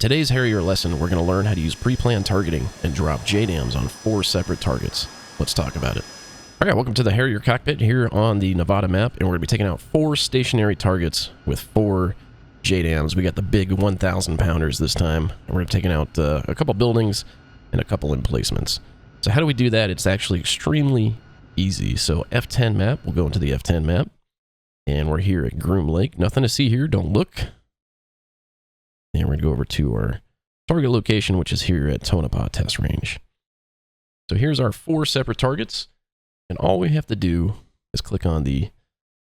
today's Harrier lesson, we're going to learn how to use pre-planned targeting and drop JDAMs on 4 separate targets. Let's talk about it. All right, welcome to the Harrier cockpit here on the Nevada map, and we're going to be taking out 4 stationary targets with 4 JDAMs. We got the big 1,000 pounders this time, and we're going to be taking out a couple buildings and a couple emplacements. So how do we do that? It's actually extremely easy. So F10 map, we'll go into the F10 map, and we're here at Groom Lake. Nothing to see here, don't look. And we're going to go over to our target location, which is here at Tonopah Test Range. So here's our 4 separate targets, and all we have to do is click on the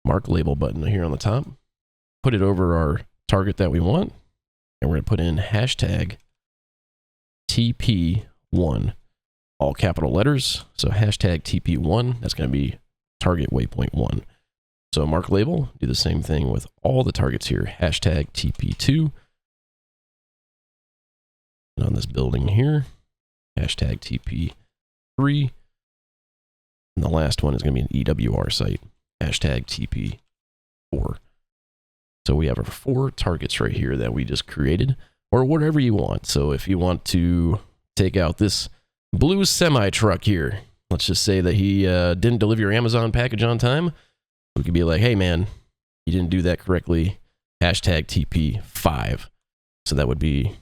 Mark Label button here on the top, put it over our target that we want, and we're going to put in hashtag TP1, all capital letters. So hashtag TP1, that's going to be target waypoint 1. So Mark Label, do the same thing with all the targets here, hashtag TP2. On this building here, hashtag TP3. And the last one is going to be an EWR site, hashtag TP4. So we have our 4 targets right here that we just created, or whatever you want. So if you want to take out this blue semi-truck here, let's just say that he didn't deliver your Amazon package on time, we could be like, hey man, you didn't do that correctly, hashtag TP5. So that would be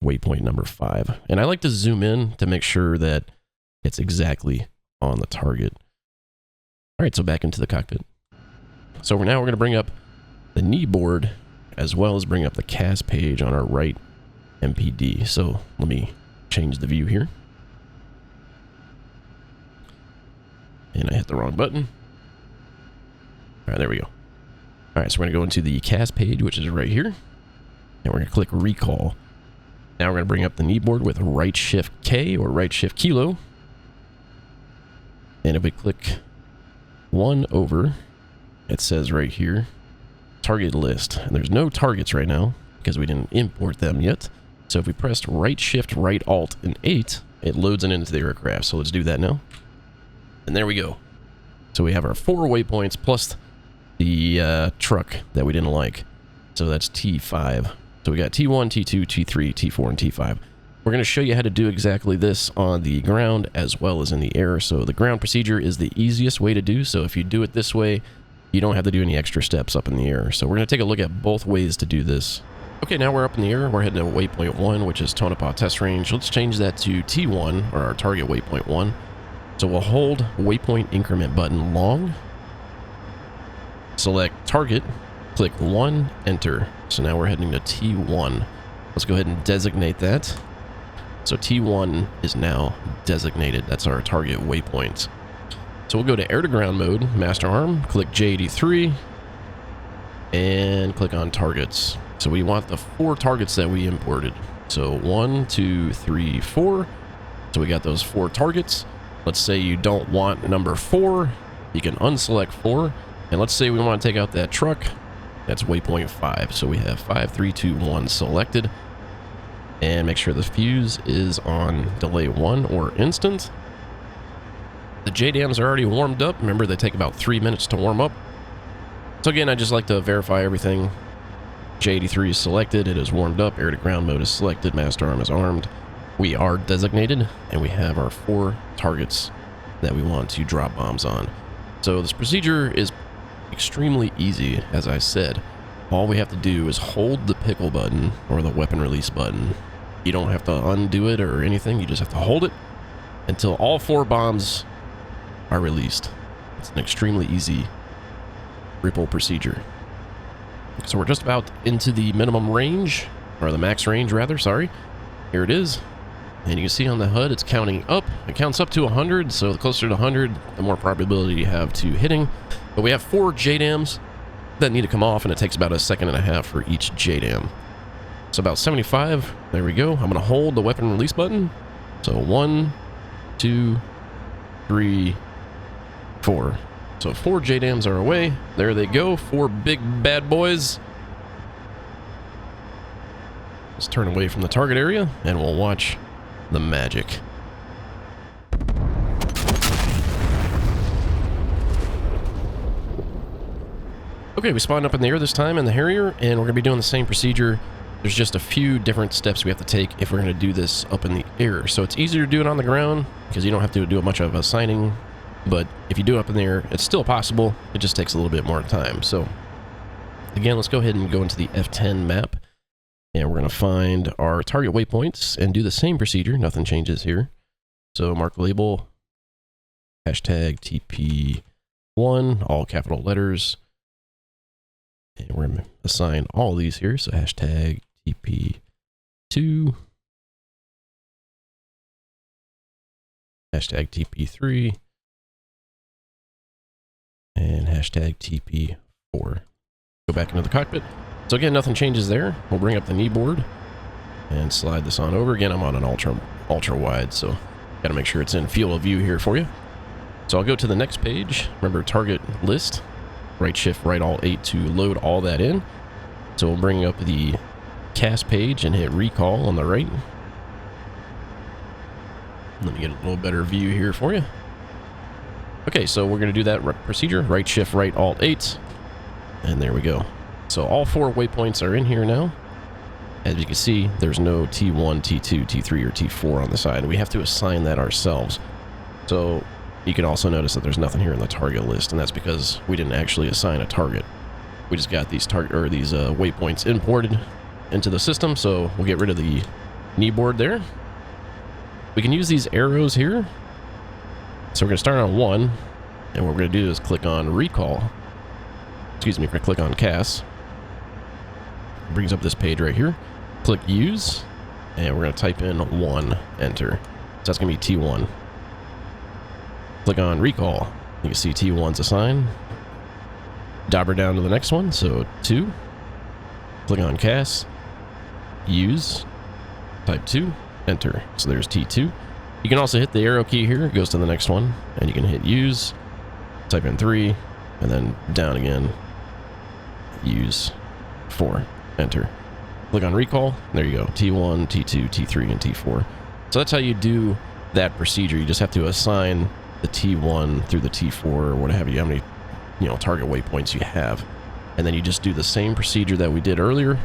waypoint number 5. And I like to zoom in to make sure that it's exactly on the target. All right, so back into the cockpit. So now we're going to bring up the knee board as well as bring up the CAS page on our right MPD. So let me change the view here. And I hit the wrong button. All right, there we go. All right, so we're going to go into the CAS page, which is right here. And we're going to click recall. Now we're going to bring up the knee board with right shift K or right shift kilo. And if we click 1 over, it says right here, target list. And there's no targets right now because we didn't import them yet. So if we pressed right shift, right alt, and 8, it loads it into the aircraft. So let's do that now. And there we go. So we have our 4 waypoints plus the truck that we didn't like. So that's T5. So we got T1, T2, T3, T4, and T5. We're going to show you how to do exactly this on the ground as well as in the air. So the ground procedure is the easiest way to do. So if you do it this way, you don't have to do any extra steps up in the air. So we're going to take a look at both ways to do this. Okay, now we're up in the air. We're heading to waypoint 1, which is Tonopah Test Range. Let's change that to T1, or our target waypoint 1. So we'll hold waypoint increment button long. Select target. Click 1, enter. So now we're heading to T1. Let's go ahead and designate that. So T1 is now designated. That's our target waypoint. So we'll go to air-to-ground mode, master arm, click J83, and click on targets. So we want the 4 targets that we imported. So 1, 2, 3, 4. So we got those 4 targets. Let's say you don't want number 4. You can unselect 4. And let's say we want to take out that truck. That's waypoint 5. So we have 5, 3, 2, 1 selected. And make sure the fuse is on delay 1 or instant. The JDAMs are already warmed up. Remember, they take about 3 minutes to warm up. So again, I just like to verify everything. J83 is selected. It is warmed up. Air to ground mode is selected. Master arm is armed. We are designated. And we have our 4 targets that we want to drop bombs on. So this procedure is extremely easy, as I said. All we have to do is hold the pickle button or the weapon release button. You don't have to undo it or anything. You just have to hold it until all 4 bombs are released. It's an extremely easy ripple procedure. So we're just about into the minimum range, or the max range rather, sorry. Here it is. And you can see on the HUD it's counting up. It counts up to 100, so the closer to 100, the more probability you have to hitting. But we have 4 JDAMs that need to come off, and it takes about 1.5 seconds for each JDAM. So about 75, there we go. I'm going to hold the weapon release button. So 1, 2, 3, 4. So 4 JDAMs are away. There they go, 4 big bad boys. Let's turn away from the target area, and we'll watch the magic. Okay, we spawned up in the air this time in the Harrier, and we're going to be doing the same procedure there's just a few different steps we have to take if we're going to do this up in the air. So it's easier to do it on the ground because you don't have to do much of assigning. But if you do it up in the air, it's still possible. It just takes a little bit more time. So again, let's go ahead and go into the F10 map. And we're going to find our target waypoints and do the same procedure. Nothing changes here. So mark label, hashtag TP1, all capital letters. And we're going to assign all these here. So hashtag TP2, hashtag TP3, and hashtag TP4. Go back into the cockpit. So again, nothing changes there. We'll bring up the knee board and slide this on over. Again, I'm on an ultra wide, so got to make sure it's in field of view here for you. So I'll go to the next page. Remember, target list, right shift, right alt 8 to load all that in. So we'll bring up the cast page and hit recall on the right. Let me get a little better view here for you. Okay, so we're going to do that procedure, right shift, right alt 8, and there we go. So all 4 waypoints are in here now. As you can see, there's no T1, T2, T3, or T4 on the side. We have to assign that ourselves. So you can also notice that there's nothing here in the target list, and that's because we didn't actually assign a target. We just got these waypoints imported into the system, so we'll get rid of the knee board there. We can use these arrows here. So we're going to start on 1, and what we're going to do is click on recall. Excuse me, we're going to click on cast. It brings up this page right here. Click use, and we're going to type in 1, enter. So that's going to be T1. Click on recall. You can see T1's assigned. Dobber down to the next one, so 2. Click on cast, use, type 2, enter. So there's T2. You can also hit the arrow key here, it goes to the next one, and you can hit use, type in 3, and then down again, use 4, enter. Click on recall, there you go, T1, T2, T3, and T4. So that's how you do that procedure. You just have to assign the T1 through the T4 or what have you, how many target waypoints you have. And then you just do the same procedure that we did earlier,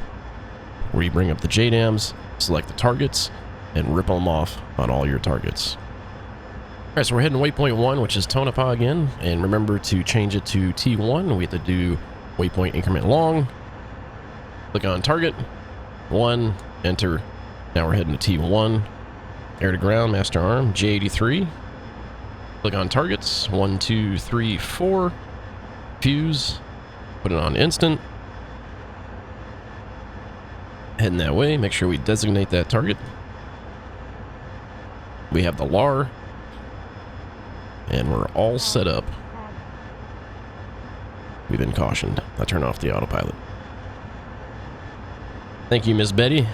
where you bring up the JDAMs, select the targets, and rip them off on all your targets. Alright, so we're heading to waypoint 1, which is Tonopah again, and remember to change it to T1. We have to do waypoint increment long. Click on target, 1, enter. Now we're heading to T1. Air to ground, master arm, J83. Click on targets, 1, 2, 3, 4. Fuse, put it on instant. Heading that way, make sure we designate that target. We have the LAR, and we're all set up. We've been cautioned. I turn off the autopilot. Thank you, Miss Betty.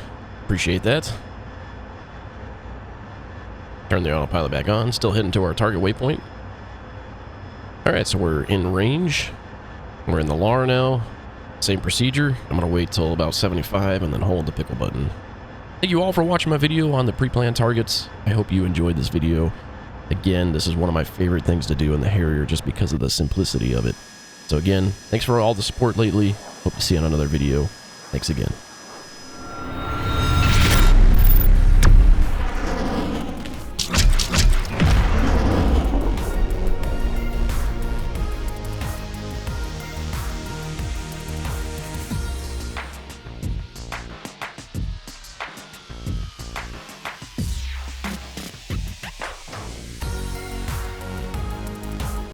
Appreciate that. Turn the autopilot back on. Still heading to our target waypoint. Alright, so we're in range. We're in the LAR now. Same procedure. I'm going to wait till about 75 and then hold the pickle button. Thank you all for watching my video on the pre-planned targets. I hope you enjoyed this video. Again, this is one of my favorite things to do in the Harrier just because of the simplicity of it. So again, thanks for all the support lately. Hope to see you on another video. Thanks again.